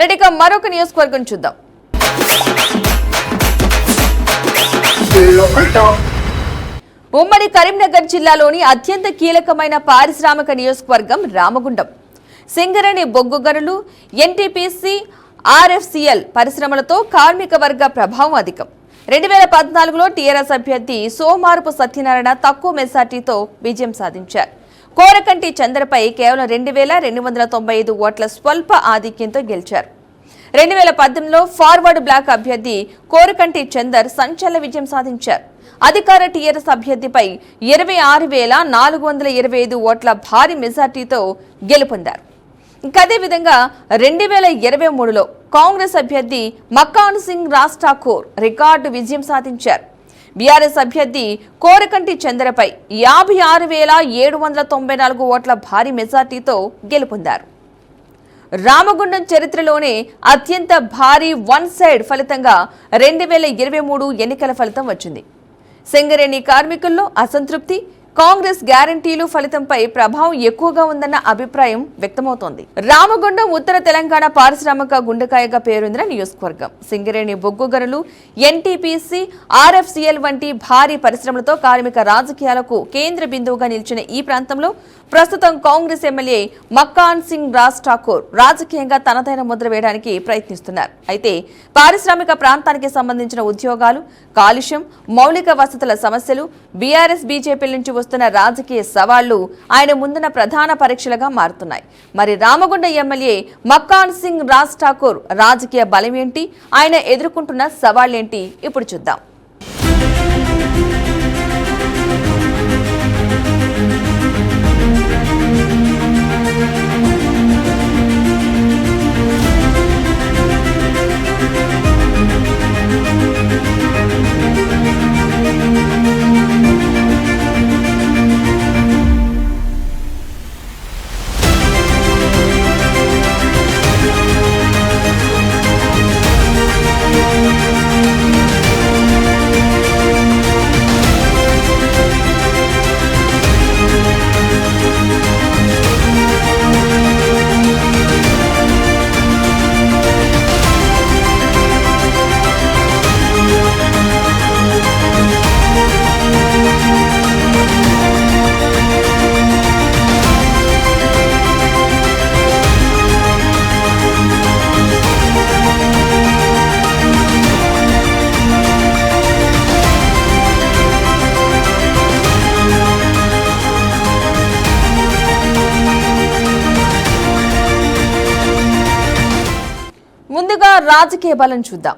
రెడీగా మరొక నియోజకవర్గం చూద్దాం. ఉమ్మడి కరీంనగర్ జిల్లాలోని అత్యంత కీలకమైన పారిశ్రామిక నియోజకవర్గం రామగుండం. సింగరేణి బొగ్గు గనులు, ఎన్టీపీసీ, ఆర్ఎఫ్సిఎల్ పరిశ్రమలతో కార్మిక వర్గ ప్రభావం అధికం. 2014లో టీఆర్ఎస్ అభ్యర్థి సోమారపు సత్యనారాయణ తక్కువ మెజార్టీతో విజయం సాధించారు. కోరకంటి చంద్రపై కేవలం 2295 ఓట్ల స్వల్ప ఆధిక్యంతో గెలిచారు. 2018లో ఫార్వర్డ్ బ్లాక్ అభ్యర్థి కోరకంటి చందర్ సంచలన విజయం సాధించారు. అధికార టీఆర్ఎస్ అభ్యర్థిపై 26,425 ఓట్ల భారీ మెజార్టీతో గెలుపొందారు. అదేవిధంగా 2023లో కాంగ్రెస్ అభ్యర్థి మక్కాన్ సింగ్ రాజ్ ఠాకూర్ రికార్డు విజయం సాధించారు. బీఆర్ఎస్ అభ్యర్థి కోరకంటి చంద్రపై 56,794 ఓట్ల భారీ మెజార్టీతో గెలుపొందారు. రామగుండం చరిత్రలోనే అత్యంత భారీ వన్ సైడ్ ఫలితంగా 2023 ఎన్నికల ఫలితం వచ్చింది. సింగరేణి కార్మికుల్లో అసంతృప్తి, కాంగ్రెస్ గ్యారంటీలు ఫలితంపై ప్రభావం ఎక్కువగా ఉందన్న అభిప్రాయం వ్యక్తమవుతోంది. రామగుండం ఉత్తర తెలంగాణ పారిశ్రామిక గుండెకాయగా పేరొందిన నియోజకవర్గం. సింగరేణి బొగ్గు గనులు, ఎన్టీపీసీ, ఆర్ఎఫ్సిఎల్ వంటి భారీ పరిశ్రమలతో కార్మిక రాజకీయాలకు కేంద్ర బిందువుగా నిలిచిన ఈ ప్రాంతంలో ప్రస్తుతం కాంగ్రెస్ ఎమ్మెల్యే మక్కాన్ సింగ్ రాజ్ ఠాకూర్ రాజకీయంగా తనదైన ముద్ర వేయడానికి ప్రయత్నిస్తున్నారు. అయితే పారిశ్రామిక ప్రాంతానికి సంబంధించిన ఉద్యోగాలు, కాలుష్యం, మౌలిక వసతుల సమస్యలు, బీఆర్ఎస్ బీజేపీ నుంచి వస్తున్న రాజకీయ సవాళ్లు ఆయన ముందున్న ప్రధాన పరీక్షలుగా మారుతున్నాయి. మరి రామగుండ ఎమ్మెల్యే మక్కాన్ సింగ్ రాజ్ ఠాకూర్ రాజకీయ బలం ఏంటి, ఆయన ఎదుర్కొంటున్న సవాళ్లేంటి ఇప్పుడు చూద్దాం. ముందుగా రాజకీయ బలం చూద్దాం.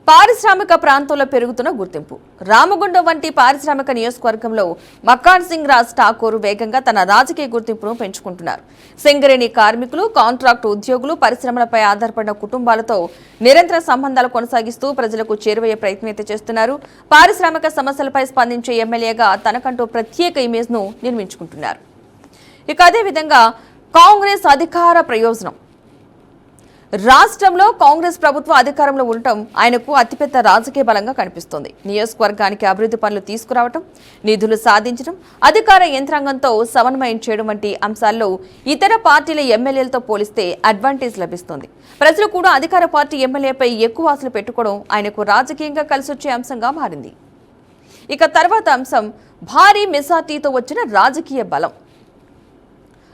పారిశ్రామిక ప్రాంతంలో పెరుగుతున్న గుర్తింపు. రామగుండం వంటి పారిశ్రామిక నియోజకవర్గంలో మక్కాన్ సింగ్ రాజ్ ఠాకూర్ వేగంగా తన రాజకీయ గుర్తింపును పెంచుకుంటున్నారు. సింగరేణి కార్మికులు, కాంట్రాక్టు ఉద్యోగులు, పరిశ్రమలపై ఆధారపడిన కుటుంబాలతో నిరంతర సంబంధాలు కొనసాగిస్తూ ప్రజలకు చేరువయ్యే ప్రయత్నం అయితే చేస్తున్నారు. పారిశ్రామిక సమస్యలపై స్పందించే ఎమ్మెల్యేగా తనకంటూ ప్రత్యేక ఇమేజ్ను నిర్మించుకుంటున్నారు. ఇక అదేవిధంగా కాంగ్రెస్ అధికార ప్రయోజనం. రాష్ట్రంలో కాంగ్రెస్ ప్రభుత్వం అధికారంలో ఉండటం ఆయనకు అతిపెద్ద రాజకీయ బలంగా కనిపిస్తోంది. నియోజకవర్గానికి అభివృద్ధి పనులు తీసుకురావడం, నిధులు సాధించడం, అధికార యంత్రాంగంతో సమన్వయం చేయడం వంటి అంశాల్లో ఇతర పార్టీల ఎమ్మెల్యేలతో పోలిస్తే అడ్వాంటేజ్ లభిస్తోంది. ప్రజలు కూడా అధికార పార్టీ ఎమ్మెల్యేపై ఎక్కువ ఆశలు పెట్టుకోవడం ఆయనకు రాజకీయంగా కలిసొచ్చే అంశంగా మారింది. ఇక తర్వాత అంశం భారీ మెజార్టీతో వచ్చిన రాజకీయ బలం.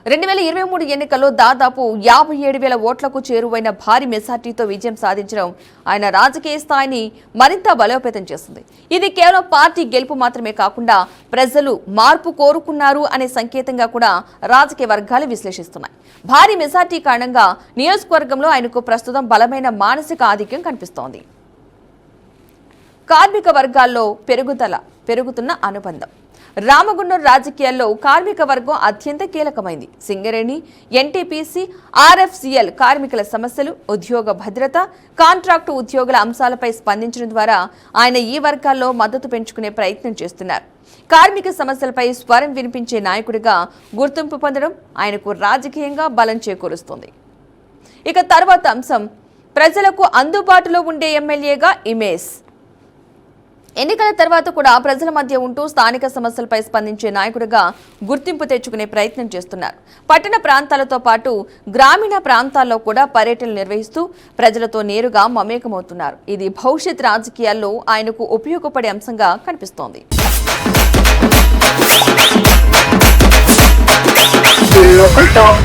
2023 ఎన్నికల్లో దాదాపు 57,000 ఓట్లకు చేరువైన భారీ మెజార్టీతో విజయం సాధించడం ఆయన రాజకీయ స్థాయిని మరింత బలోపేతం చేస్తుంది. ఇది కేవలం పార్టీ గెలుపు మాత్రమే కాకుండా ప్రజలు మార్పు కోరుకున్నారు అనే సంకేతంగా కూడా రాజకీయ వర్గాలు విశ్లేషిస్తున్నాయి. భారీ మెజార్టీ కారణంగా నియోజకవర్గంలో ఆయనకు ప్రస్తుతం బలమైన మానసిక ఆధిక్యం కనిపిస్తోంది. కార్మిక వర్గాల్లో పెరుగుతున్న అనుబంధం. రామగుండం రాజకీయాల్లో కార్మిక వర్గం అత్యంత కీలకమైంది. సింగరేణి, ఎన్టీపీసీ, ఆర్ఎఫ్సిఎల్ కార్మికుల సమస్యలు, ఉద్యోగ భద్రత, కాంట్రాక్టు ఉద్యోగుల అంశాలపై స్పందించడం ద్వారా ఆయన ఈ వర్గాల్లో మద్దతు పెంచుకునే ప్రయత్నం చేస్తున్నారు. కార్మిక సమస్యలపై స్వరం వినిపించే నాయకుడిగా గుర్తింపు పొందడం ఆయనకు రాజకీయంగా బలం చేకూరుస్తుంది. ఇక తర్వాత అంశం ప్రజలకు అందుబాటులో ఉండే ఎమ్మెల్యేగా ఇమేజ్. ఎన్నికల తర్వాత కూడా ప్రజల మధ్య ఉంటూ స్థానిక సమస్యలపై స్పందించే నాయకుడిగా గుర్తింపు తెచ్చుకునే ప్రయత్నం చేస్తున్నారు. పట్టణ ప్రాంతాలతో పాటు గ్రామీణ ప్రాంతాల్లో కూడా పర్యటనలు నిర్వహిస్తూ ప్రజలతో నేరుగా మమేకమవుతున్నారు. ఇది భవిష్యత్ రాజకీయాల్లో ఆయనకు ఉపయోగపడే అంశంగా కనిపిస్తోంది. Local Talk